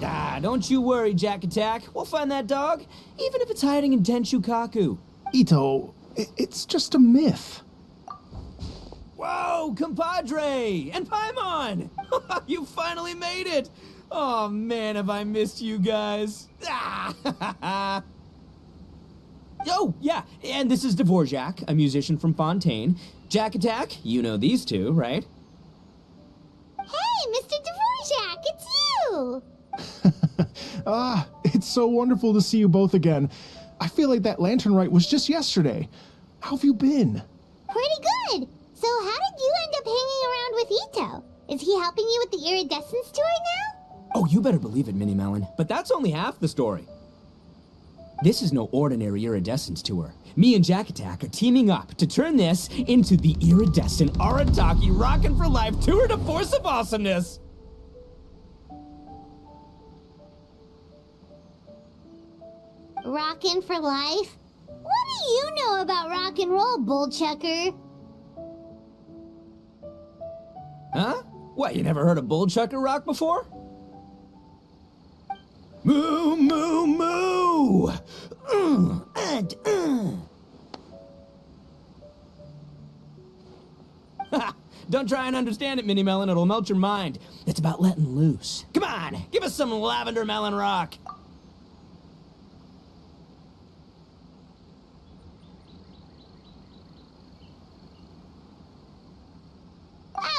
Ah, don't you worry, Jack Attack. We'll find that dog, even if it's hiding in Tenshukaku. Ito, it's just a myth. Whoa, compadre! And Paimon! You finally made it! Oh man, have I missed you guys. Ah! Oh, yeah, and this is Dvorak, a musician from Fontaine. Jack Attack, you know these two, right? Hey, Mr. Dvorak, it's you! Ah, it's so wonderful to see you both again. I feel like that lantern rite was just yesterday. How have you been? Pretty good. So how did you end up hanging around with Ito? Is he helping you with the Iridescent story now? Oh, you better believe it, Minnie Melon. But that's only half the story. This is no ordinary Iridescence tour. Me and Jack Attack are teaming up to turn this into the Iridescent Arataki Rockin' for Life Tour de Force of Awesomeness! Rockin' for life? What do you know about rock and roll, bullchucker? Huh? What, you never heard of Bullchucker Rock before? Moo, moo, moo! Ha! Don't try and understand it, Minnie Melon. It'll melt your mind. It's about letting loose. Come on, give us some Lavender Melon Rock.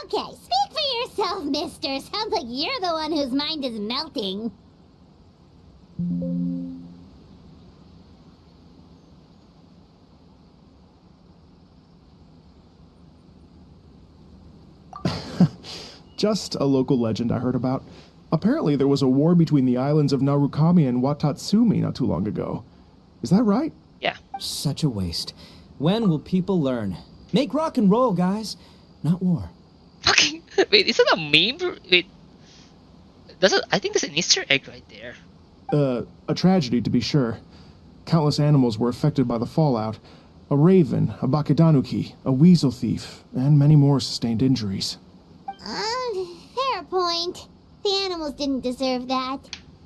Okay, speak for yourself, mister. Sounds like you're the one whose mind is melting. Just a local legend I heard about. Apparently there was a war between the islands of Narukami and Watatsumi not too long ago. Is that right? Yeah. Such a waste. When will people learn? Make rock and roll, guys, not war. Fucking wait, is that a meme? Wait, I think there's an Easter egg right there. A tragedy to be sure. Countless animals were affected by the fallout. A raven, a bakedanuki, a weasel thief, and many more sustained injuries. Fair point. The animals didn't deserve that.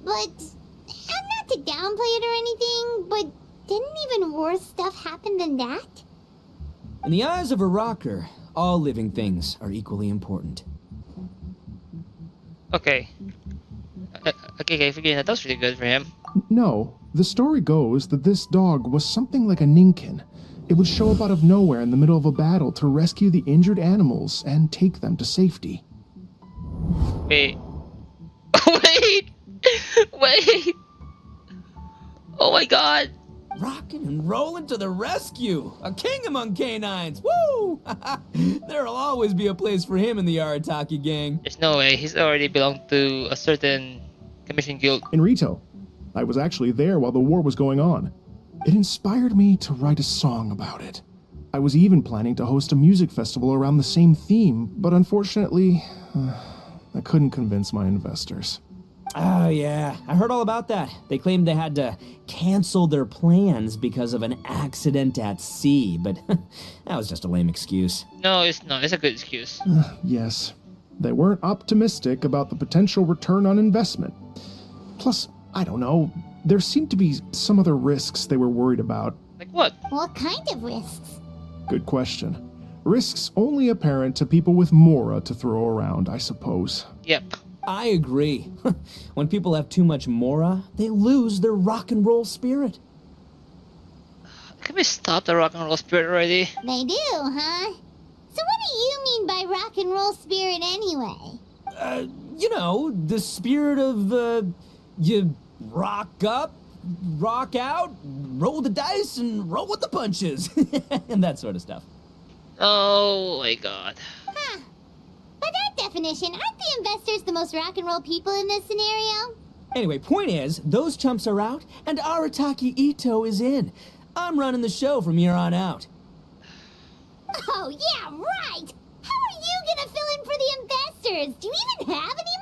But, not to downplay it or anything, but didn't even worse stuff happen than that? In the eyes of a rocker, all living things are equally important. Okay. Okay, forget that. That was really good for him. No, the story goes that this dog was something like a ninkin. It would show up out of nowhere in the middle of a battle to rescue the injured animals and take them to safety. Wait. Wait! Wait! Oh my god! Rockin' and rollin' to the rescue! A king among canines! Woo! There'll always be a place for him in the Arataki gang. There's no way. He's already belonged to a certain commission guild. In Rito, I was actually there while the war was going on. It inspired me to write a song about it. I was even planning to host a music festival around the same theme, but unfortunately, I couldn't convince my investors. Oh, yeah. I heard all about that. They claimed they had to cancel their plans because of an accident at sea, but that was just a lame excuse. No, it's not. It's a good excuse. Yes, they weren't optimistic about the potential return on investment. Plus, I don't know, there seemed to be some other risks they were worried about. Like what? What kind of risks? Good question. Risks only apparent to people with Mora to throw around, I suppose. Yep. I agree. When people have too much mora, they lose their rock and roll spirit. Can we stop the rock and roll spirit already? They do, huh? So what do you mean by rock and roll spirit anyway? You know, the spirit of, you rock up, rock out, roll the dice, and roll with the punches. And that sort of stuff. Oh my god. Huh. By that definition, aren't the investors the most rock and roll people in this scenario? Anyway, point is, those chumps are out, and Arataki Ito is in. I'm running the show from here on out. Oh, yeah, right! How are you gonna fill in for the investors? Do you even have any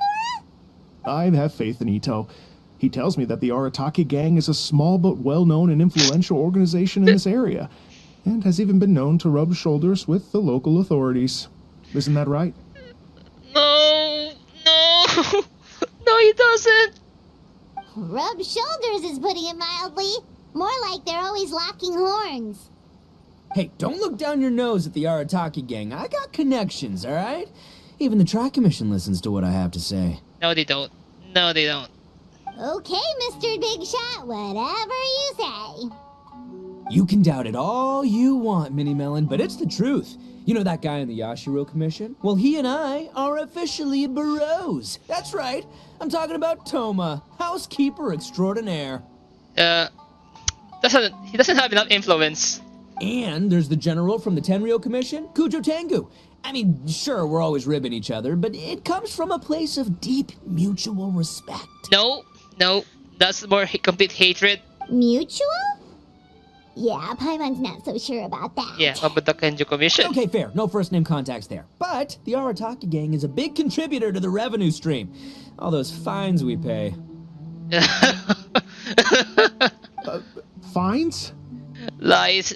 more? I have faith in Ito. He tells me that the Arataki gang is a small but well-known and influential organization in this area, and has even been known to rub shoulders with the local authorities. Isn't that right? No, no, no, he doesn't. Rub shoulders is putting it mildly. More like they're always locking horns. Hey, don't look down your nose at the Arataki gang. I got connections, all right? Even the Tri-Commission listens to what I have to say. No, they don't. No, they don't. Okay, Mr. Big Shot, whatever you say. You can doubt it all you want, Mini Melon, but it's the truth. You know that guy in the Yashiro Commission? Well, he and I are officially bros. That's right. I'm talking about Toma, housekeeper extraordinaire. He doesn't have enough influence. And there's the general from the Tenryo Commission, Kujo Tengu. I mean, sure, we're always ribbing each other, but it comes from a place of deep mutual respect. No, that's more complete hatred. Mutual? Yeah, Paimon's not so sure about that. Yeah, about the Kenjo Commission. Okay, fair. No first name contacts there. But the Arataki gang is a big contributor to the revenue stream. All those fines we pay. Fines? Lies.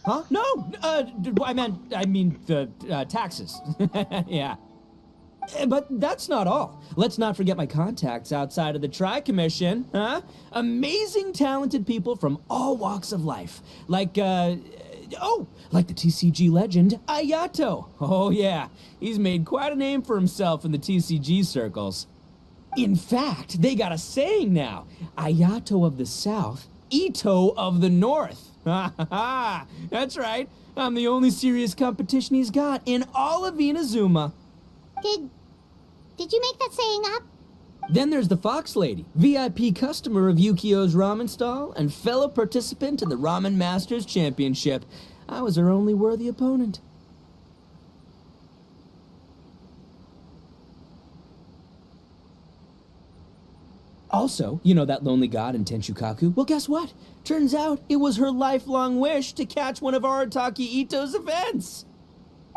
Huh? No, I mean taxes. Yeah. But that's not all. Let's not forget my contacts outside of the Tri-Commission, huh? Amazing, talented people from all walks of life. Like the TCG legend, Ayato. Oh yeah, he's made quite a name for himself in the TCG circles. In fact, they got a saying now. Ayato of the South, Ito of the North. Ha ha ha! That's right. I'm the only serious competition he's got in all of Inazuma. Did you make that saying up? Then there's the Fox Lady, VIP customer of Yukio's ramen stall and fellow participant in the Ramen Masters Championship. I was her only worthy opponent. Also, you know that lonely god in Tenshukaku? Well, guess what? Turns out it was her lifelong wish to catch one of Arataki Ito's events.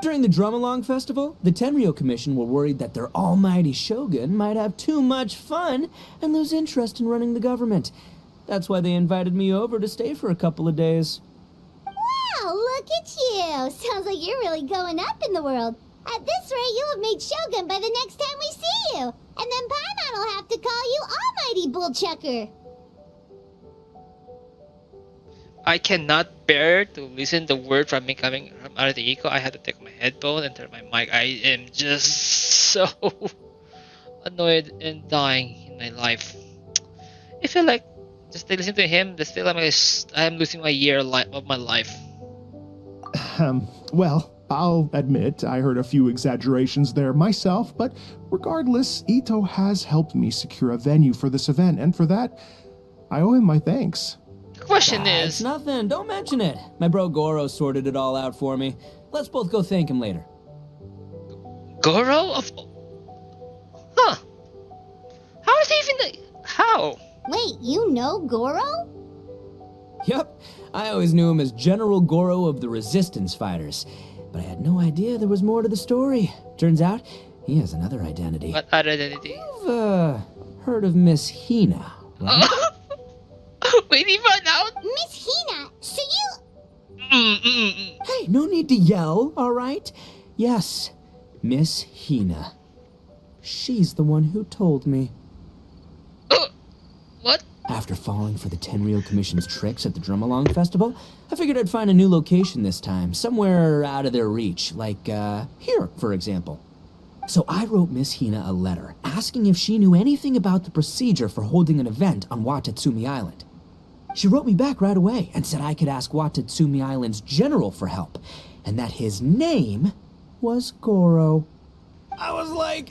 During the Drum-Along Festival, the Tenryo Commission were worried that their almighty shogun might have too much fun and lose interest in running the government. That's why they invited me over to stay for a couple of days. Wow, look at you. Sounds like you're really going up in the world. At this rate, you'll have made shogun by the next time we see you. And then Paimon will have to call you Almighty Bullchucker. I cannot bear to listen the word from me coming from Arataki. I had to take my headphone and turn my mic. I am just so annoyed and dying in my life. I feel like just listening to him, just feel like I'm losing a year of my life. Well, I'll admit I heard a few exaggerations there myself, but regardless, Ito has helped me secure a venue for this event, and for that, I owe him my thanks. The question It's is... nothing. Don't mention it. My bro Goro sorted it all out for me. Let's both go thank him later. Goro? Huh. How is he even... How? Wait, you know Goro? Yep. I always knew him as General Goro of the Resistance Fighters. But I had no idea there was more to the story. Turns out, he has another identity. What other identity? You've, heard of Miss Hina, right? Wait, he found out? Miss Hina, so you... Hey, no need to yell, all right? Yes, Miss Hina. She's the one who told me. What? After falling for the Tenryo Commission's tricks at the Drum-Along Festival, I figured I'd find a new location this time, somewhere out of their reach, like, here, for example. So I wrote Miss Hina a letter, asking if she knew anything about the procedure for holding an event on Watatsumi Island. She wrote me back right away and said I could ask Watatsumi Island's general for help, and that his name was Goro. I was like,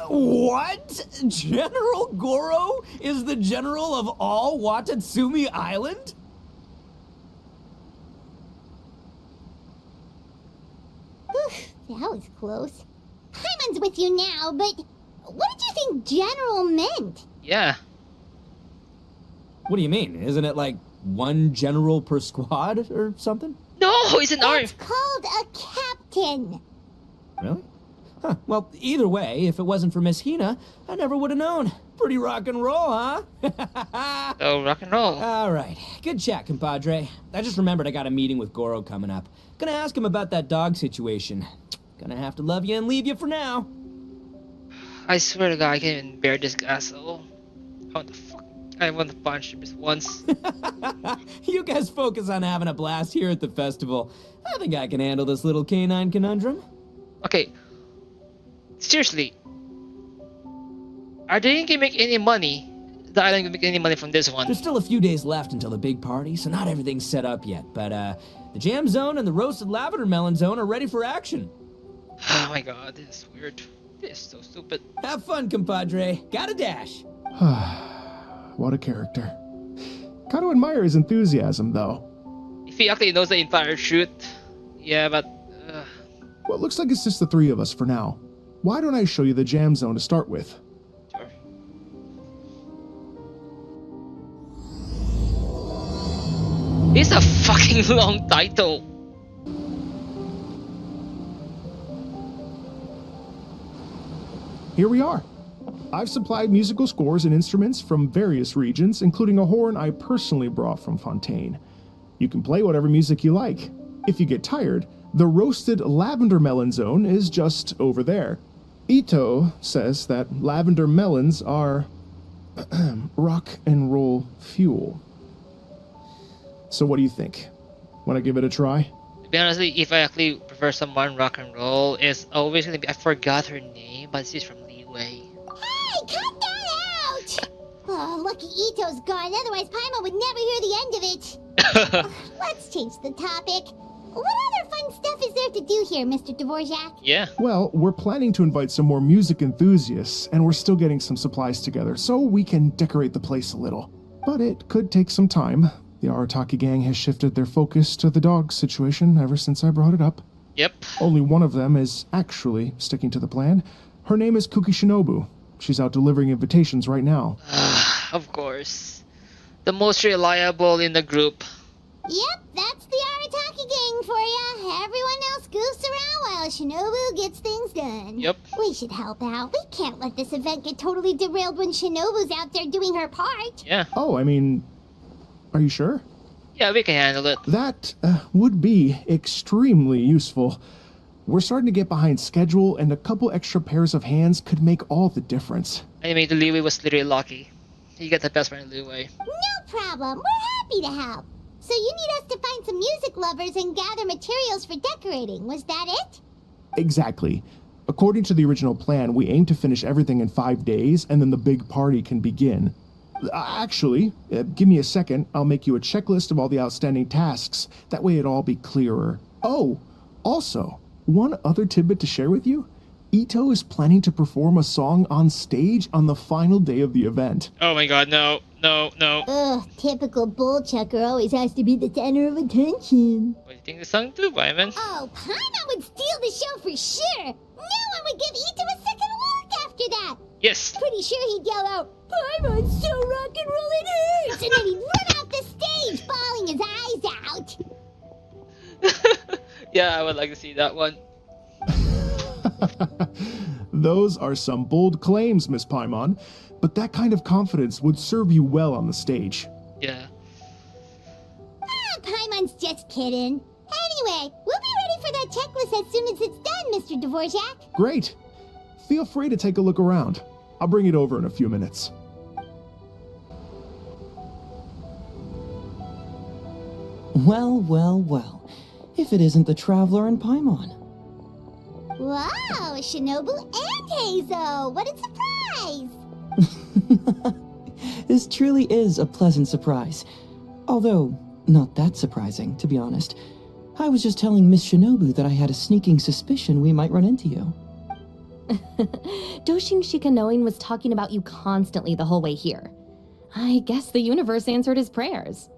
what? General Goro is the general of all Watatsumi Island? That was close. Paimon's with you now, but what did you think General meant? Yeah. What do you mean? Isn't it like one general per squad or something? No, he's an army. It's called a captain. Really? Huh. Well, either way, if it wasn't for Miss Hina, I never would have known. Pretty rock and roll, huh? Oh, rock and roll. All right. Good chat, compadre. I just remembered I got a meeting with Goro coming up. Gonna ask him about that dog situation. Gonna have to love you and leave you for now. I swear to God, I can't even bear this asshole. How the fuck? I want to punch him just once. You guys focus on having a blast here at the festival. I think I can handle this little canine conundrum. Okay. Seriously. Are they gonna make any money? The island gonna make any money from this one? There's still a few days left until the big party, so not everything's set up yet. But the jam zone and the roasted lavender melon zone are ready for action. Oh my god, this is weird. This is so stupid. Have fun, compadre. Got a dash. What a character. Gotta admire his enthusiasm, though. If he actually knows the entire shoot, yeah, but Well, it looks like it's just the three of us for now. Why don't I show you the jam zone to start with? sure. It's a fucking long title. Here we are. I've supplied musical scores and instruments from various regions, including a horn I personally brought from Fontaine. You can play whatever music you like. If you get tired, the roasted lavender melon zone is just over there. Ito says that lavender melons are rock and roll fuel. So what do you think? Want to give it a try? To be honest, if I actually prefer someone rock and roll, it's always gonna be. I forgot her name, but she's from Leeway. Hey, cut that out! Oh, lucky Ito's gone, otherwise Paimon would never hear the end of it. Let's change the topic. What other fun stuff is there to do here, Mr. Dvorak? Yeah. Well, we're planning to invite some more music enthusiasts, and we're still getting some supplies together, so we can decorate the place a little. But it could take some time. The Arataki gang has shifted their focus to the dog situation ever since I brought it up. Yep. Only one of them is actually sticking to the plan. Her name is Kuki Shinobu. She's out delivering invitations right now. Of course. The most reliable in the group. Yep, that's the Arataki gang for ya. Everyone else goofs around while Shinobu gets things done. Yep. We should help out. We can't let this event get totally derailed when Shinobu's out there doing her part. Yeah. Oh, I mean, are you sure? Yeah, we can handle it. That would be extremely useful. We're starting to get behind schedule, and a couple extra pairs of hands could make all the difference. Anyway, the Leeway was literally lucky. He got the best friend in Leeway. No problem. We're happy to help. So you need us to find some music lovers and gather materials for decorating. Was that it? Exactly. According to the original plan, we aim to finish everything in 5 days, and then the big party can begin. Actually, give me a second. I'll make you a checklist of all the outstanding tasks. That way it'll all be clearer. Oh, also, one other tidbit to share with you. Ito is planning to perform a song on stage on the final day of the event. Oh my god, no. Ugh, typical bull chucker always has to be the center of attention. What do you think the song do, Byman? Oh, Paimon would steal the show for sure. No one would give Ito a second look after that. Yes. Pretty sure he'd yell out, Paimon's so rock and roll it hurts, and then he'd run off the stage, bawling his eyes out. Yeah, I would like to see that one. Those are some bold claims, Miss Paimon, but that kind of confidence would serve you well on the stage. Yeah. Paimon's just kidding. Anyway, we'll be ready for that checklist as soon as it's done, Mr. Dvorak. Great. Feel free to take a look around. I'll bring it over in a few minutes. Well. If it isn't the Traveler and Paimon. Wow, Shinobu and Heizo! What a surprise! This truly is a pleasant surprise. Although, not that surprising, to be honest. I was just telling Miss Shinobu that I had a sneaking suspicion we might run into you. Doshin Shikanoin was talking about you constantly the whole way here. I guess the universe answered his prayers.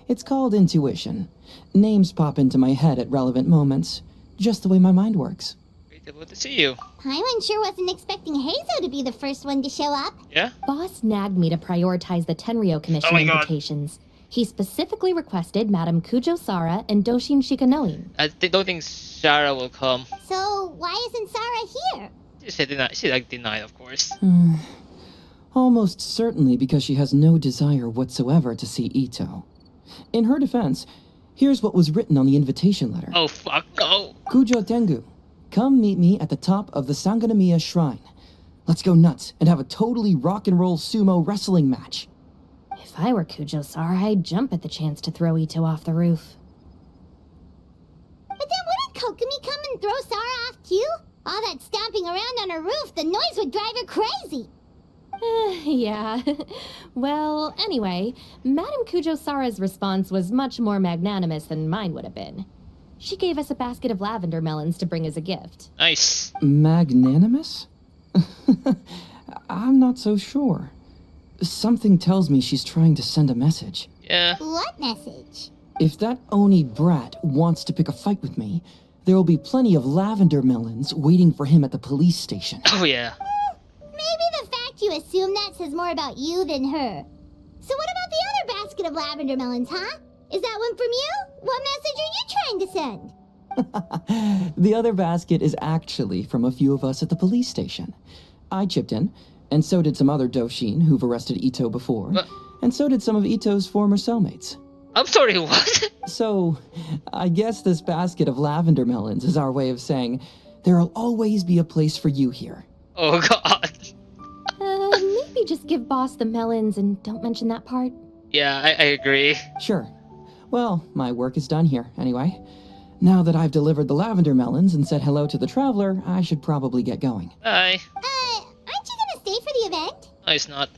It's called intuition. Names pop into my head at relevant moments, just the way my mind works. Great to see you. Paimon sure wasn't expecting Heizo to be the first one to show up. Yeah? Boss nagged me to prioritize the Tenryo Commission Oh my God. invitations. He specifically requested Madame Kujo Sara and Doshin Shikanoin. I don't think Sarah will come. So, why isn't Sara here? She denied, of course. Almost certainly because she has no desire whatsoever to see Ito. In her defense, here's what was written on the invitation letter. Oh fuck, no. Kujo Tengu, come meet me at the top of the Sanganamiya Shrine. Let's go nuts and have a totally rock and roll sumo wrestling match. If I were Kujo-Sara, I'd jump at the chance to throw Ito off the roof. But then wouldn't Kokomi come and throw Sara off too? All that stomping around on her roof, the noise would drive her crazy. Yeah. Well, anyway, Madame Kujo-Sara's response was much more magnanimous than mine would have been. She gave us a basket of lavender melons to bring as a gift. Nice. Magnanimous? I'm not so sure. Something tells me she's trying to send a message. Yeah. What message? If that Oni brat wants to pick a fight with me, there will be plenty of lavender melons waiting for him at the police station. Oh yeah. Maybe the fact you assume that says more about you than her. So what about the other basket of lavender melons, huh? Is that one from you? What message are you trying to send? The other basket is actually from a few of us at the police station. I chipped in, and so did some other Doshin who've arrested Ito before, and so did some of Ito's former cellmates. I'm sorry, what? So, I guess this basket of lavender melons is our way of saying, there'll always be a place for you here. Oh god. Maybe just give Boss the melons and don't mention that part. Yeah, I agree. Sure. Well, my work is done here, anyway. Now that I've delivered the lavender melons and said hello to the traveler, I should probably get going. Bye. Aren't you gonna stay for the event? No, it's not.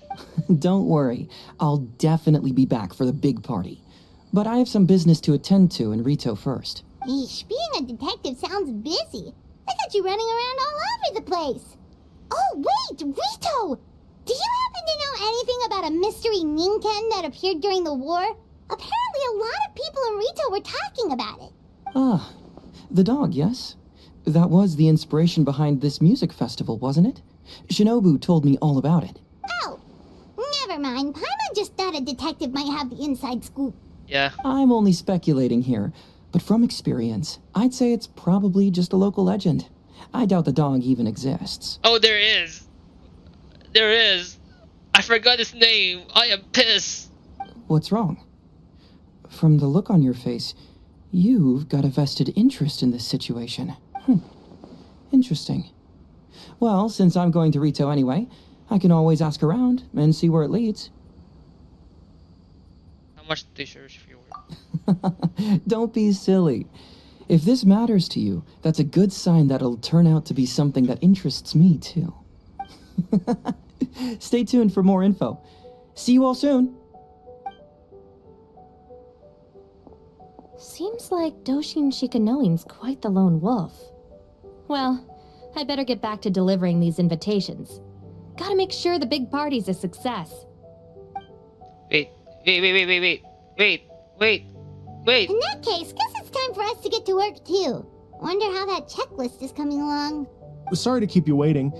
Don't worry, I'll definitely be back for the big party. But I have some business to attend to in Rito first. Eesh, being a detective sounds busy. I got you running around all over the place. Oh, wait, Rito! Do you happen to know anything about a mystery Ninken that appeared during the war? Apparently a lot of people in Rito were talking about it. Ah, the dog, yes? That was the inspiration behind this music festival, wasn't it? Shinobu told me all about it. Oh, never mind. Paimon just thought a detective might have the inside scoop. Yeah. I'm only speculating here, but from experience, I'd say it's probably just a local legend. I doubt the dog even exists. Oh, there is. There is. I forgot his name. I am pissed. What's wrong? From the look on your face, you've got a vested interest in this situation. Interesting. Well, since I'm going to Rito anyway, I can always ask around and see where it leads. How much did they charge for your work? Don't be silly. If this matters to you, that's a good sign that it'll turn out to be something that interests me too. Stay tuned for more info. See you all soon. Seems like Doshin Shikanoin's quite the lone wolf. Well, I better get back to delivering these invitations. Gotta make sure the big party's a success. Wait. In that case, guess it's time for us to get to work too. Wonder how that checklist is coming along. Sorry to keep you waiting.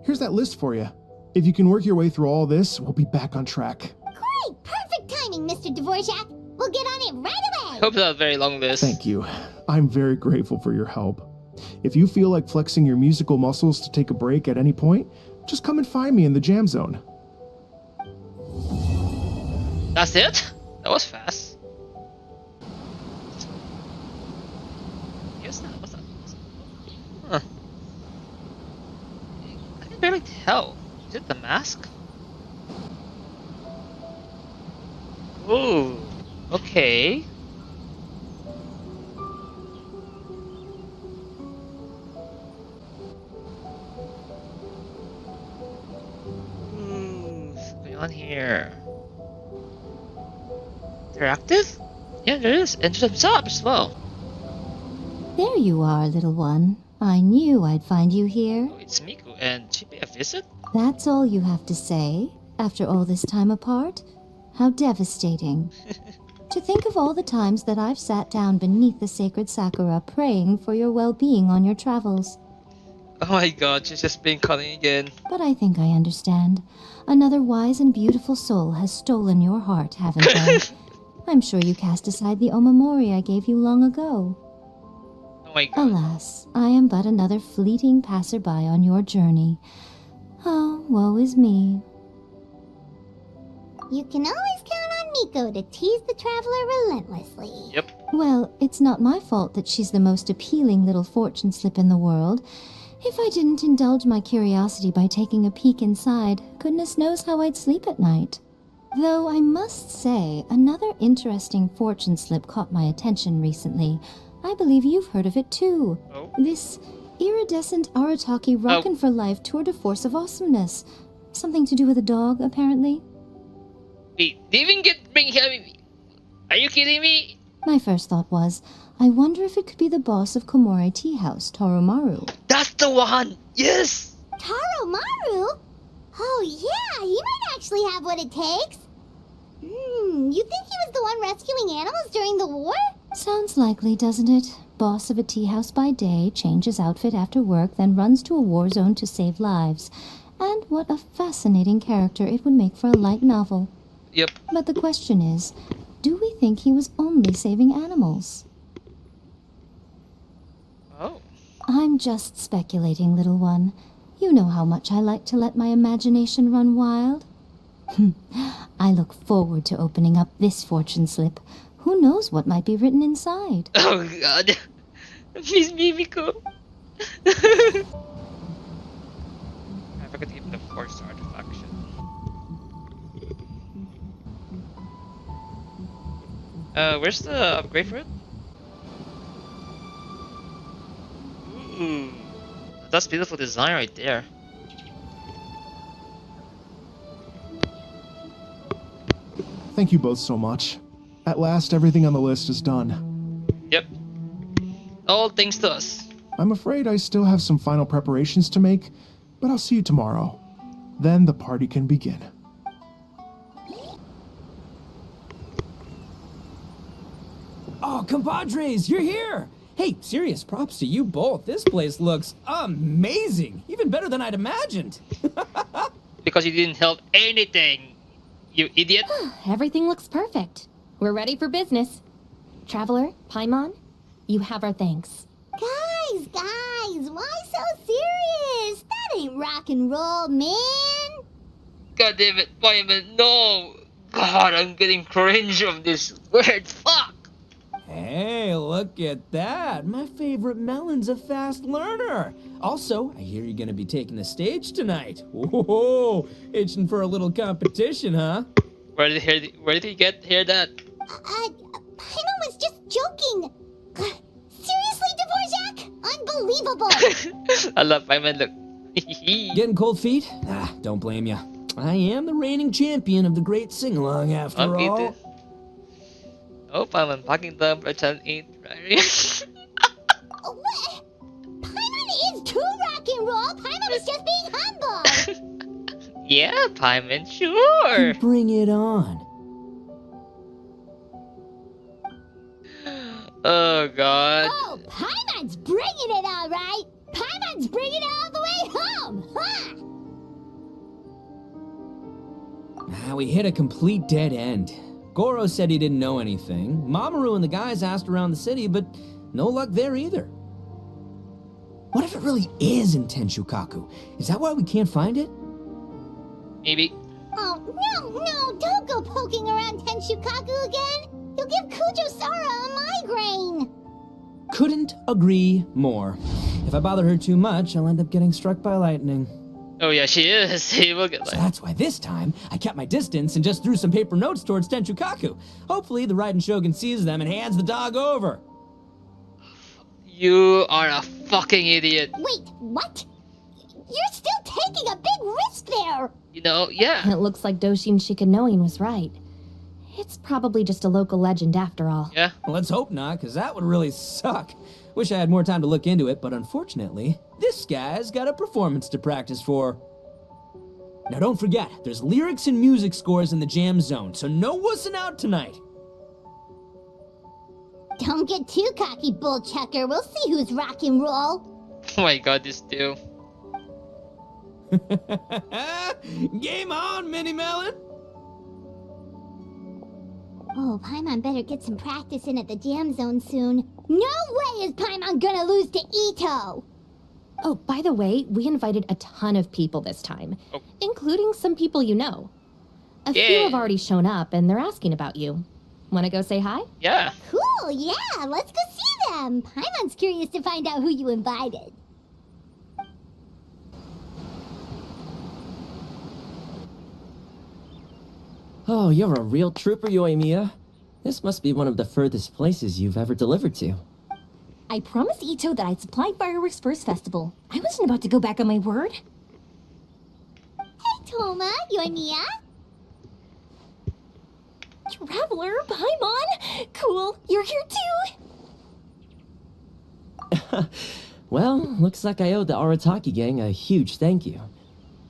Here's that list for you. If you can work your way through all this, we'll be back on track. Great! Perfect timing, Mr. Dvorak. We'll get on it right away! Hope not a very long list. Thank you. I'm very grateful for your help. If you feel like flexing your musical muscles to take a break at any point, just come and find me in the jam zone. That's it? That was fast. What's that? Huh. I can barely tell. Is it the mask? Ooh. Okay. What's going on here? Interactive? Yeah, there is. And some subs as well. There you are, little one. I knew I'd find you here. Oh, it's Miku, and she pay a visit? That's all you have to say? After all this time apart? How devastating. To think of all the times that I've sat down beneath the sacred sakura praying for your well-being on your travels. Oh my god, she's just being cunning again. But I think I understand. Another wise and beautiful soul has stolen your heart, haven't they? I'm sure you cast aside the omamori I gave you long ago. Oh my god. Alas, I am but another fleeting passerby on your journey. Oh, woe is me. You can always count on Miko to tease the traveler relentlessly. Yep. Well, it's not my fault that she's the most appealing little fortune slip in the world. If I didn't indulge my curiosity by taking a peek inside, goodness knows how I'd sleep at night. Though I must say, another interesting fortune slip caught my attention recently. I believe you've heard of it too. Oh. This Iridescent Arataki Rockin for Life Tour de Force of Awesomeness. Something to do with a dog, apparently. Wait, they even bring him. Are you kidding me? My first thought was, I wonder if it could be the boss of Komore Tea House, Toromaru. That's the one! Yes! Taromaru? Oh yeah, he might actually have what it takes. You think he was the one rescuing animals during the war? Sounds likely, doesn't it? Boss of a tea house by day, changes outfit after work, then runs to a war zone to save lives. And what a fascinating character it would make for a light novel. Yep. But the question is, do we think he was only saving animals? Oh. I'm just speculating, little one. You know how much I like to let my imagination run wild. I look forward to opening up this fortune slip. Who knows what might be written inside? Oh god. Miss Mimiko. I forgot to give the force artifaction. Where's the upgrade for it? Ooh. That's beautiful design right there. Thank you both so much. At last, everything on the list is done. Yep. All thanks to us. I'm afraid I still have some final preparations to make, but I'll see you tomorrow. Then the party can begin. Oh, compadres, you're here! Hey, serious props to you both. This place looks amazing. Even better than I'd imagined. Because you didn't help anything, you idiot. Everything looks perfect. We're ready for business. Traveler, Paimon, you have our thanks. Guys, why so serious? That ain't rock and roll, man. God damn it, Fireman, no! God, I'm getting cringe of this word, fuck! Hey, look at that. My favorite Melon's a fast learner. Also, I hear you're gonna be taking the stage tonight. Whoa, itching for a little competition, huh? Where did he hear that? Paimon was just joking. Seriously, Dvorak? Unbelievable. I love Fireman, look. Getting cold feet? Don't blame ya. I am the reigning champion of the great sing-along after Okay, all. dude. Oh, Fireman, packing the Brighton 8, right? What? Paimon is too rock and roll. Paimon was just being humble. Yeah, Fireman, sure. Bring it on. Oh, God. Oh, Paimon's bringing it all right. Paimon's bringing it all the way home. Huh? We hit a complete dead end. Goro said he didn't know anything. Mamoru and the guys asked around the city, but no luck there either. What if it really is in Tenshukaku? Is that why we can't find it? Maybe. Oh, no, don't go poking around Tenshukaku again. You'll give Kujo-Sara a migraine. Couldn't agree more. If I bother her too much, I'll end up getting struck by lightning. Oh, yeah, she is. He will get So like. that's why this time, I kept my distance and just threw some paper notes towards Tenshukaku. Hopefully, the Raiden Shogun sees them and hands the dog over. You are a fucking idiot. Wait, what? You're still taking a big risk there. You know, yeah. It looks like Doshin Shikanoin was right. It's probably just a local legend after all. Yeah. Well, let's hope not, because that would really suck. Wish I had more time to look into it, but unfortunately, this guy's got a performance to practice for. Now don't forget, there's lyrics and music scores in the jam zone, so no wussing out tonight. Don't get too cocky, bullchucker. We'll see who's rock and roll. Oh my god, this too. Game on, Mini Melon! Oh, Paimon better get some practice in at the jam zone soon. No way is Paimon gonna lose to Ito! Oh, by the way, we invited a ton of people this time, including some people you know. A few have already shown up, and they're asking about you. Want to go say hi? Yeah. Cool, yeah, let's go see them. Paimon's curious to find out who you invited. Oh, you're a real trooper, Yoimiya. This must be one of the furthest places you've ever delivered to. I promised Ito that I'd supply fireworks for his festival. I wasn't about to go back on my word. Hey, Toma, Yoimiya. Traveler, Paimon! Cool, you're here too! Well, looks like I owe the Arataki gang a huge thank you.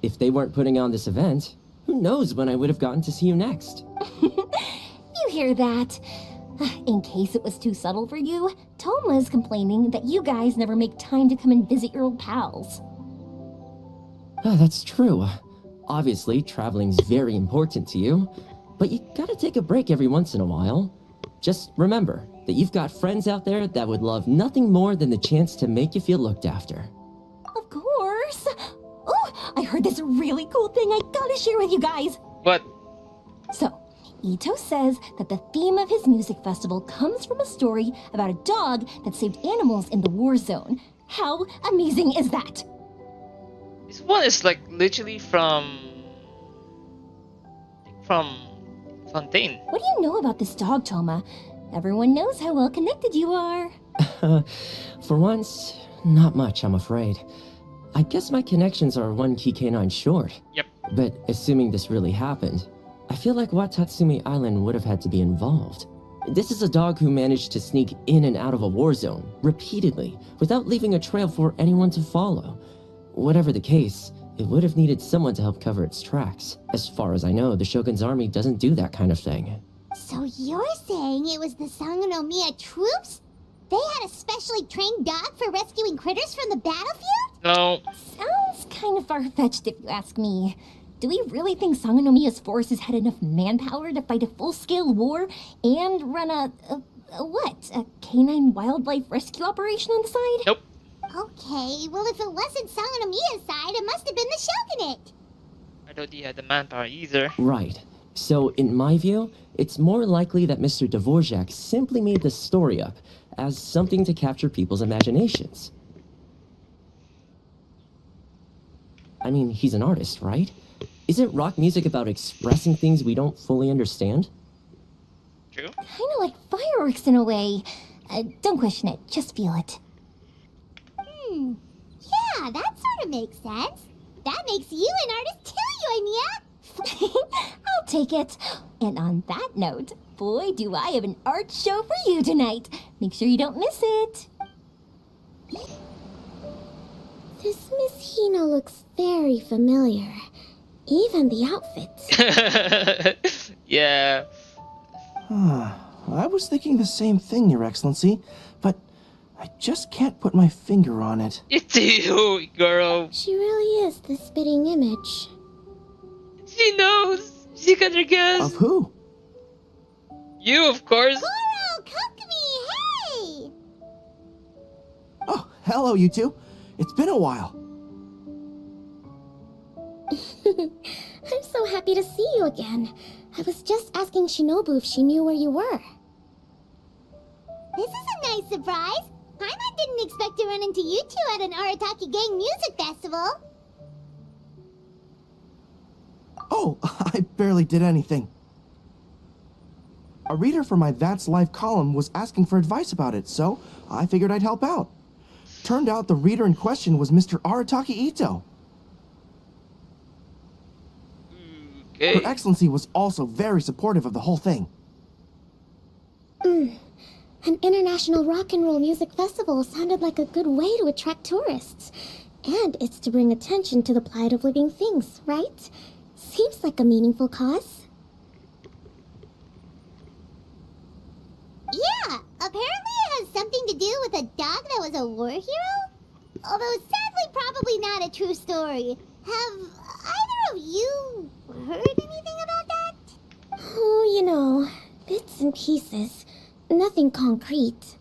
If they weren't putting on this event, who knows when I would have gotten to see you next. You hear that? In case it was too subtle for you, Toma's complaining that you guys never make time to come and visit your old pals. That's true. Obviously, traveling's very important to you, but you gotta take a break every once in a while. Just remember that you've got friends out there that would love nothing more than the chance to make you feel looked after. Of course! Oh, I heard this really cool thing I gotta share with you guys! What? So, Ito says that the theme of his music festival comes from a story about a dog that saved animals in the war zone. How amazing is that? This one is like literally from Fontaine. What do you know about this dog, Toma? Everyone knows how well connected you are. For once, not much, I'm afraid. I guess my connections are one key canine short. Yep. But assuming this really happened, I feel like Watatsumi Island would have had to be involved. This is a dog who managed to sneak in and out of a war zone, repeatedly, without leaving a trail for anyone to follow. Whatever the case, it would have needed someone to help cover its tracks. As far as I know, the Shogun's army doesn't do that kind of thing. So you're saying it was the Sangonomiya troops? They had a specially trained dog for rescuing critters from the battlefield? No. Sounds kind of far-fetched if you ask me. Do we really think Sangonomiya's forces had enough manpower to fight a full-scale war and run a canine wildlife rescue operation on the side? Nope. Okay, well if it wasn't Sangonomiya's side, it must have been the Shogunate. I don't think he had the manpower either. Right. So, in my view, it's more likely that Mr. Dvorak simply made the story up as something to capture people's imaginations. I mean, he's an artist, right? Isn't rock music about expressing things we don't fully understand? True. Kind of like fireworks in a way. Don't question it, just feel it. Yeah, that sort of makes sense. That makes you an artist too, Yoimiya. I'll take it. And on that note, boy, do I have an art show for you tonight. Make sure you don't miss it. This Miss Hina looks very familiar. Even the outfits. Yeah. I was thinking the same thing, Your Excellency, but I just can't put my finger on it. It's you, girl. She really is the spitting image. She knows. She got her guess. Of who? You, of course. Goro, come to me, hey! Oh, hello, you two. It's been a while. I'm so happy to see you again. I was just asking Shinobu if she knew where you were. This is a nice surprise. Paimon didn't expect to run into you two at an Arataki Gang music festival. Oh, I barely did anything. A reader for my That's Life column was asking for advice about it, so I figured I'd help out. Turned out the reader in question was Mr. Arataki Ito. Okay. Her Excellency was also very supportive of the whole thing. An international rock and roll music festival sounded like a good way to attract tourists. And it's to bring attention to the plight of living things, right? Seems like a meaningful cause. Yeah, apparently it has something to do with a dog that was a war hero? Although sadly probably not a true story. Have either of you heard anything about that? Oh, you know, bits and pieces. Nothing concrete.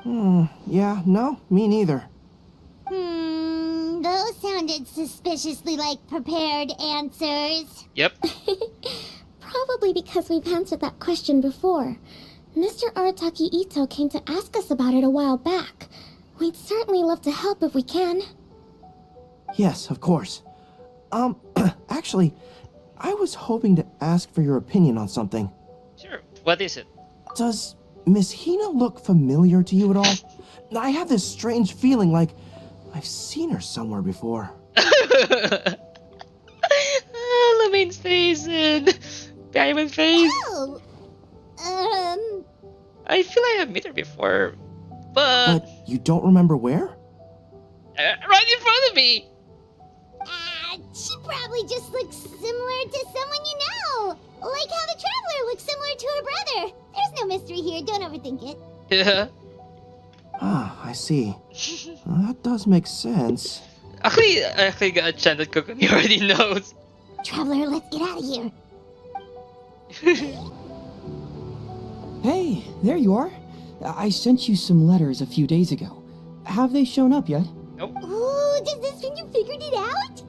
Yeah, no, me neither. Those sounded suspiciously like prepared answers. Yep. Probably because we've answered that question before. Mr. Arataki Ito came to ask us about it a while back. We'd certainly love to help if we can. Yes, of course. Actually, I was hoping to ask for your opinion on something. Sure. What is it? Does Miss Hina look familiar to you at all? I have this strange feeling like I've seen her somewhere before. The main station. Diamond face. Oh, I feel like I've met her before, but But you don't remember where? right in front of me. she probably just looks similar to someone you know. Like how the Traveler looks similar to her brother. There's no mystery here, don't overthink it. Yeah. Ah, I see. That does make sense. I actually got a chance that Kokoni already knows. Traveler, let's get out of here. Hey, there you are. I sent you some letters a few days ago. Have they shown up yet? Ooh, does this mean you figured it out?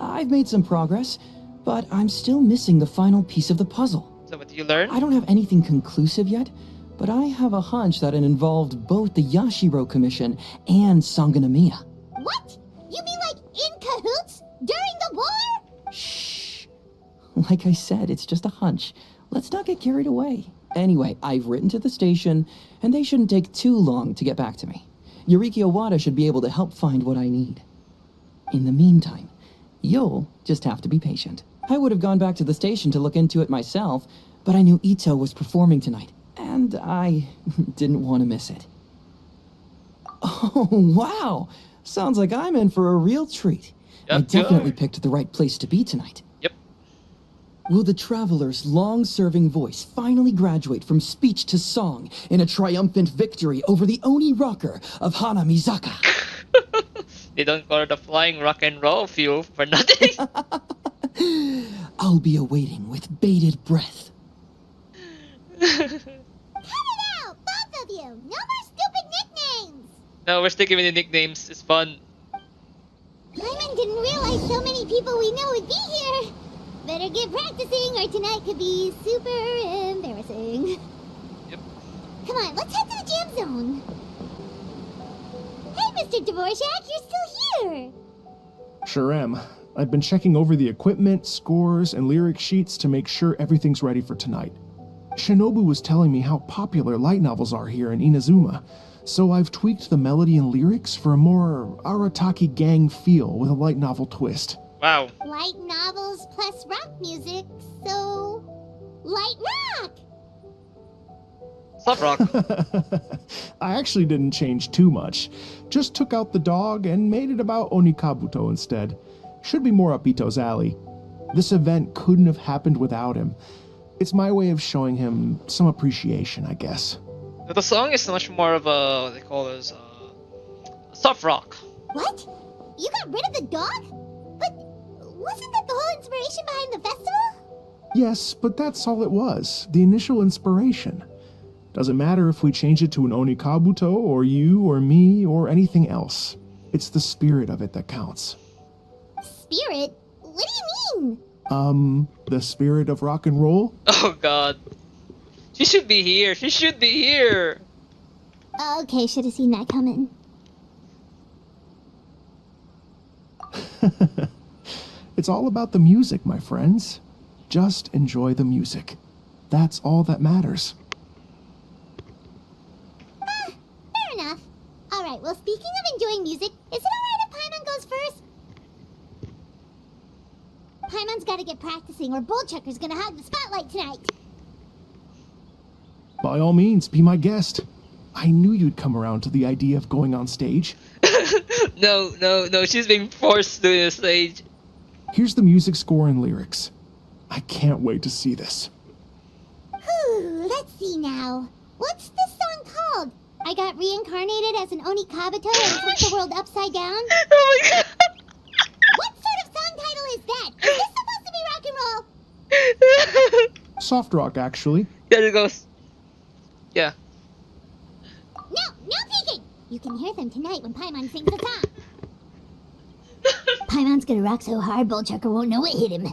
I've made some progress, but I'm still missing the final piece of the puzzle. So what did you learn? I don't have anything conclusive yet, but I have a hunch that it involved both the Yashiro Commission and Sanganamiya. What? You mean like in cahoots? During the war? Shh. Like I said, it's just a hunch. Let's not get carried away. Anyway, I've written to the station, and they shouldn't take too long to get back to me. Yuriki Owada should be able to help find what I need. In the meantime, you'll just have to be patient. I would have gone back to the station to look into it myself, but I knew Ito was performing tonight, and I didn't want to miss it. Oh, wow! Sounds like I'm in for a real treat. I definitely picked the right place to be tonight. Yep. Will the Traveler's long-serving voice finally graduate from speech to song in a triumphant victory over the Oni rocker of Hanamizaka? They don't call it the flying rock and roll fuel for nothing. I'll be awaiting with bated breath. Cut it out, both of you! No more stupid nicknames! No, we're sticking with the nicknames. It's fun. Paimon didn't realize so many people we know would be here. Better get practicing or tonight could be super embarrassing. Yep. Come on, let's head to the jam zone. Hey, Mr. Dvorak, you're still here. Sure am. I've been checking over the equipment, scores, and lyric sheets to make sure everything's ready for tonight. Shinobu was telling me how popular light novels are here in Inazuma, so I've tweaked the melody and lyrics for a more Arataki gang feel with a light novel twist. Wow. Light novels plus rock music, so... light rock! Soft rock. I actually didn't change too much. Just took out the dog and made it about Onikabuto instead. Should be more up Ito's alley. This event couldn't have happened without him. It's my way of showing him some appreciation, I guess. The song is much more of a, what they call this, soft rock. What? You got rid of the dog? But wasn't that the whole inspiration behind the festival? Yes, but that's all it was. The initial inspiration. Doesn't matter if we change it to an Onikabuto, or you, or me, or anything else. It's the spirit of it that counts. Spirit? What do you mean? The spirit of rock and roll? Oh god. She should be here. She should be here. Okay, should have seen that coming. It's all about the music, my friends. Just enjoy the music. That's all that matters. Fair enough. Alright, well, speaking of enjoying music, is it alright if Paimon goes first? Paimon's gotta get practicing or Bullchucker's gonna hog the spotlight tonight. By all means, be my guest. I knew you'd come around to the idea of going on stage. No, she's being forced to the stage. Here's the music score and lyrics. I can't wait to see this. Whew, let's see now. What's this song called? I got reincarnated as an Onikabuto and flipped the world upside down? Oh my god. What sort of song title is that? Is this supposed to be rock and roll? Soft rock, actually. There it goes. Yeah. No peeking! You can hear them tonight when Paimon sings the song. Paimon's gonna rock so hard, Bullchucker won't know what hit him.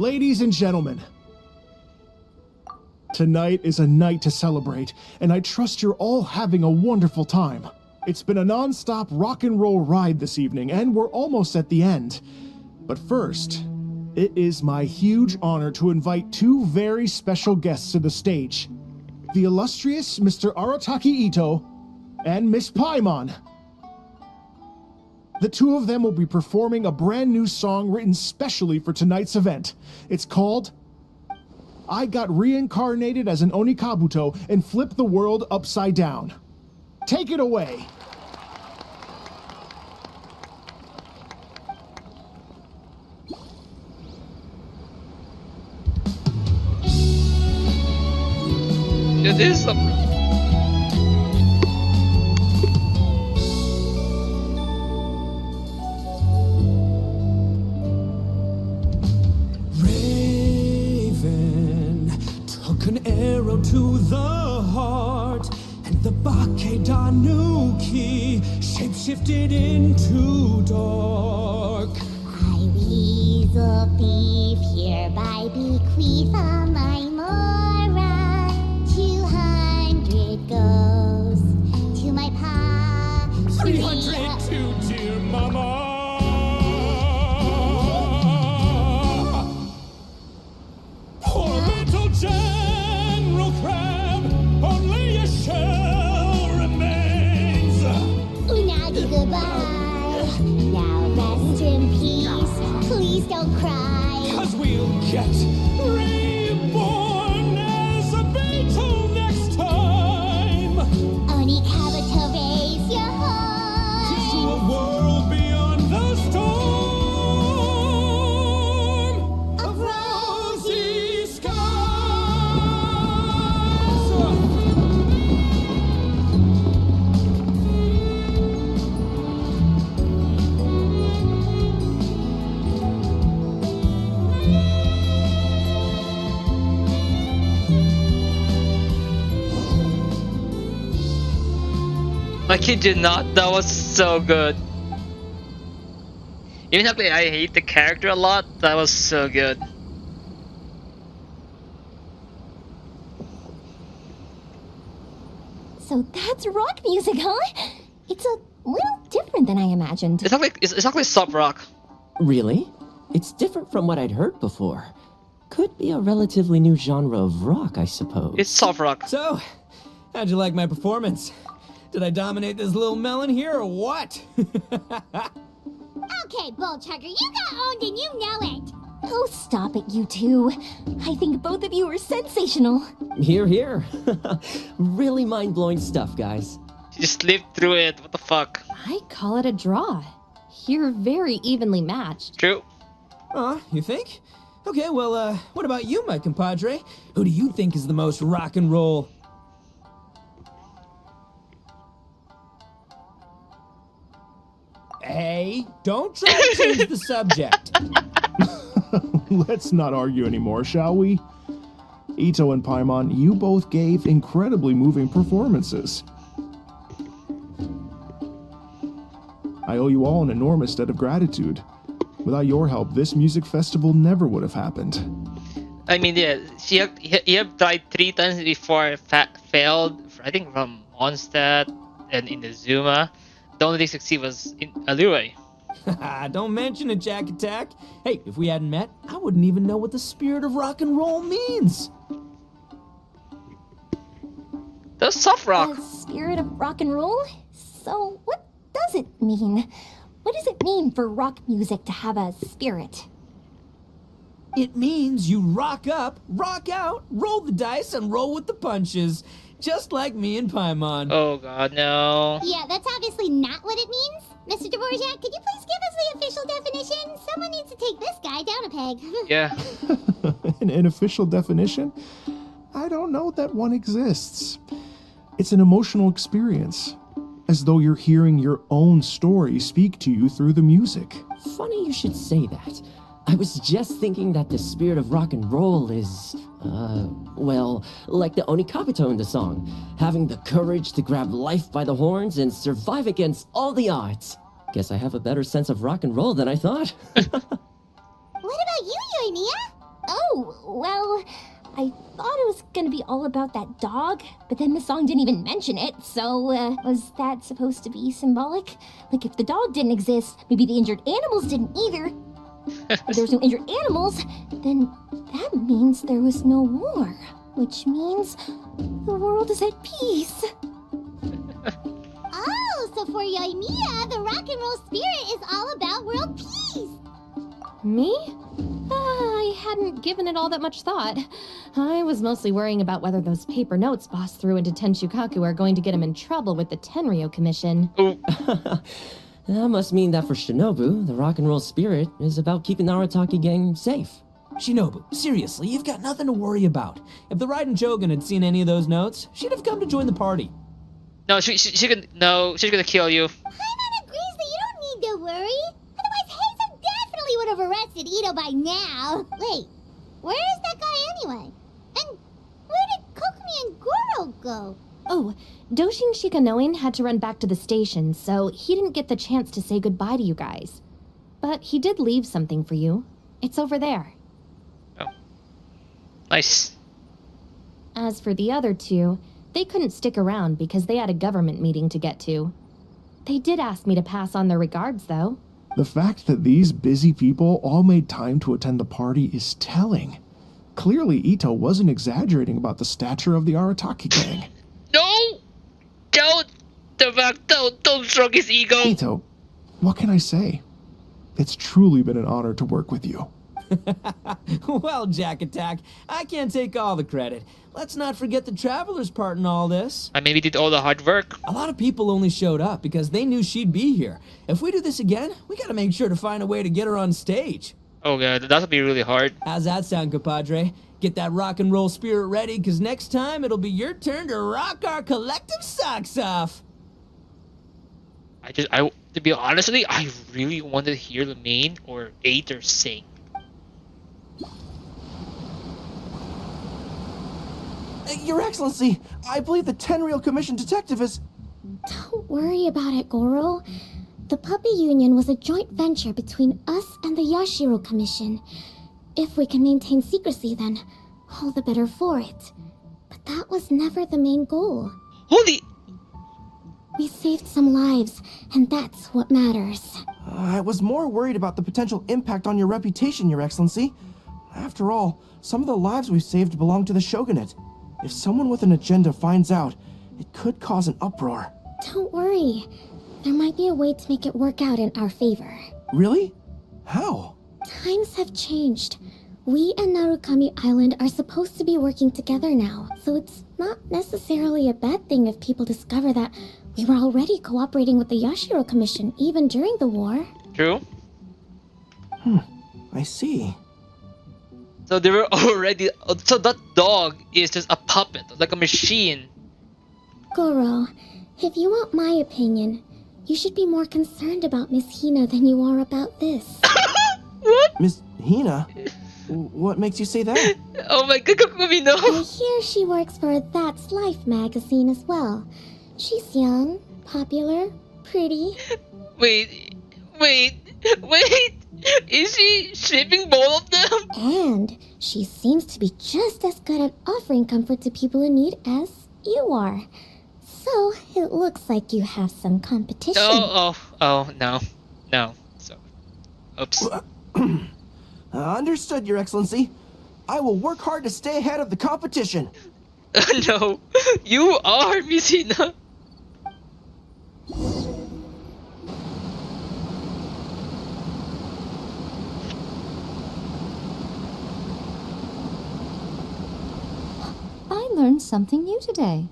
Ladies and gentlemen, tonight is a night to celebrate, and I trust you're all having a wonderful time. It's been a non-stop rock and roll ride this evening, and we're almost at the end. But first, it is my huge honor to invite two very special guests to the stage. The illustrious Mr. Arataki Ito and Miss Paimon. The two of them will be performing a brand new song written specially for tonight's event. It's called I Got Reincarnated as an Onikabuto and Flipped the World Upside Down. Take it away. It is a... Raven took an arrow to the heart, and the Bakedanuki shapeshifted into dark. I weasel thief hereby bequeath all my mora. 200 goes to my pa. 300 to dear mama. Poor little General Crab, only a shell remains. Unagi goodbye. Now rest in peace. Please don't cry. 'Cause we'll get reborn as a beetle next time. Onikabuto, raise your heart. To a world beyond the storm of rosy skies. I kid you not, that was so good. Even though I hate the character a lot, that was so good. So that's rock music, huh? It's a little different than I imagined. It's like soft rock. Really? It's different from what I'd heard before. Could be a relatively new genre of rock, I suppose. It's soft rock. So, how'd you like my performance? Did I dominate this little melon here or what? Okay, Bullchucker, you got owned and you know it. Oh, stop it, you two. I think both of you are sensational. Here, here. Really mind-blowing stuff, guys. You just lived through it. What the fuck? I call it a draw. You're very evenly matched. True. You think? Okay, well, what about you, my compadre? Who do you think is the most rock and roll? Hey, don't try to change the subject. Let's not argue anymore, shall we? Ito and Paimon, you both gave incredibly moving performances. I owe you all an enormous debt of gratitude. Without your help, this music festival never would have happened. I mean, yeah, he have tried 3 times before, failed. I think from Mondstadt and in the Zuma. The only thing succeed was in Allure. Don't mention it, Jack Attack. Hey, if we hadn't met, I wouldn't even know what the spirit of rock and roll means. That's soft rock. The spirit of rock and roll? So, what does it mean? What does it mean for rock music to have a spirit? It means you rock up, rock out, roll the dice, and roll with the punches. Just like me and Paimon. Oh god, no. Yeah, that's obviously not what it means. Mr. Dvorak, could you please give us the official definition? Someone needs to take this guy down a peg. Yeah. An official definition? I don't know that one exists. It's an emotional experience, as though you're hearing your own story speak to you through the music. Funny you should say that. I was just thinking that the spirit of rock and roll is, well, like the Onikabuto in the song, having the courage to grab life by the horns and survive against all the odds. Guess I have a better sense of rock and roll than I thought. What about you, Yoimiya? Oh, well, I thought it was gonna be all about that dog, but then the song didn't even mention it, so, was that supposed to be symbolic? Like, if the dog didn't exist, maybe the injured animals didn't either. If there's no injured animals, then that means there was no war, which means the world is at peace. Oh, so for Yoimiya, the rock and roll spirit is all about world peace. Me? I hadn't given it all that much thought. I was mostly worrying about whether those paper notes Boss threw into Tenshukaku are going to get him in trouble with the Tenryo Commission. Oh, That must mean that for Shinobu, the rock and roll spirit is about keeping the Arataki gang safe. Shinobu, seriously, you've got nothing to worry about. If the Raiden Shogun had seen any of those notes, she'd have come to join the party. no, she can. No, she's gonna kill you. Paimon agrees that you don't need to worry. Otherwise, Heizo definitely would have arrested Ito by now. Wait, where is that guy anyway? And where did Kokumi and Goro go? Oh, Doshin Shikanoin had to run back to the station, so he didn't get the chance to say goodbye to you guys. But he did leave something for you. It's over there. Oh, nice. As for the other two, they couldn't stick around because they had a government meeting to get to. They did ask me to pass on their regards, though. The fact that these busy people all made time to attend the party is telling. Clearly, Ito wasn't exaggerating about the stature of the Arataki gang. No, don't stroke his ego. Ito, what can I say? It's truly been an honor to work with you. Well, Jack Attack, I can't take all the credit. Let's not forget the Traveler's part in all this. I maybe did all the hard work. A lot of people only showed up because they knew she'd be here. If we do this again, we gotta make sure to find a way to get her on stage. Oh god, that'll be really hard. How's that sound, compadre? Get that rock and roll spirit ready, because next time it'll be your turn to rock our collective socks off. To be honestly, I really wanted to hear the main or Aether sing. Your Excellency, I believe the Tenryo Commission detective is... Don't worry about it, Goro. The Puppy Union was a joint venture between us and the Yashiro Commission. If we can maintain secrecy, then all the better for it. But that was never the main goal. Holy... We saved some lives, and that's what matters. I was more worried about the potential impact on your reputation, Your Excellency. After all, some of the lives we've saved belong to the Shogunate. If someone with an agenda finds out, it could cause an uproar. Don't worry. There might be a way to make it work out in our favor. Really? How? Times have changed. We and Narukami Island are supposed to be working together now, so it's not necessarily a bad thing if people discover that we were already cooperating with the Yashiro Commission even during the war. True. I see. So they were already... So that dog is just a puppet, like a machine. Goro, if you want my opinion, you should be more concerned about Miss Hina than you are about this. What? Miss Hina? What makes you say that? Oh my god, Kokumi, no! I hear she works for That's Life magazine as well. She's young, popular, pretty. Wait! Is she shipping both of them? And she seems to be just as good at offering comfort to people in need as you are. So, it looks like you have some competition. No. So, oops. Understood, Your Excellency. I will work hard to stay ahead of the competition. No, you are, Miss Hina. I learned something new today.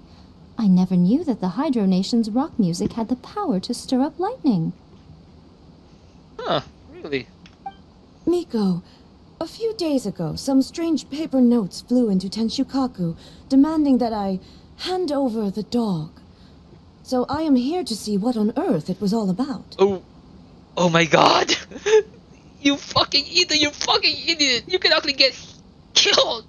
I never knew that the Hydro Nation's rock music had the power to stir up lightning. Huh, really? Miko, a few days ago, some strange paper notes flew into Tenshukaku, demanding that I hand over the dog. So I am here to see what on earth it was all about. Oh my god! You fucking idiot! You can actually get killed!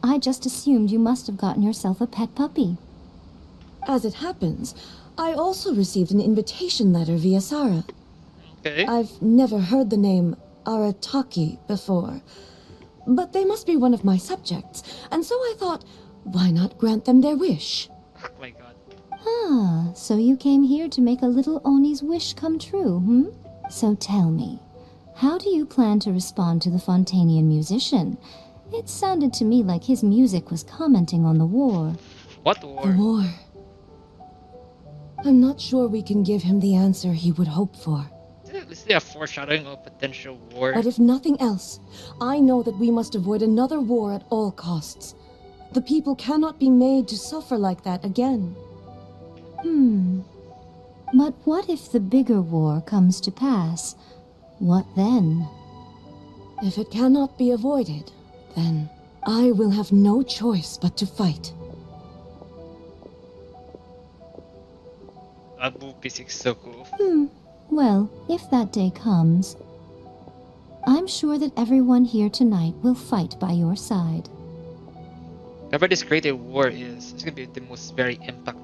I just assumed you must have gotten yourself a pet puppy. As it happens, I also received an invitation letter via Sarah. Okay. I've never heard the name Arataki before. But they must be one of my subjects, and so I thought, why not grant them their wish? Oh my god. Ah, so you came here to make a little Oni's wish come true, hmm? So tell me, how do you plan to respond to the Fontanian musician? It sounded to me like his music was commenting on the war. What The war? war. I'm not sure we can give him the answer he would hope for. Is there a foreshadowing of potential war? But if nothing else, I know that we must avoid another war at all costs. The people cannot be made to suffer like that again. But what if the bigger war comes to pass? What then? If it cannot be avoided, then I will have no choice but to fight. That movie is so cool. Well, if that day comes, I'm sure that everyone here tonight will fight by your side. Whatever this creative war is, it's gonna be the most very impact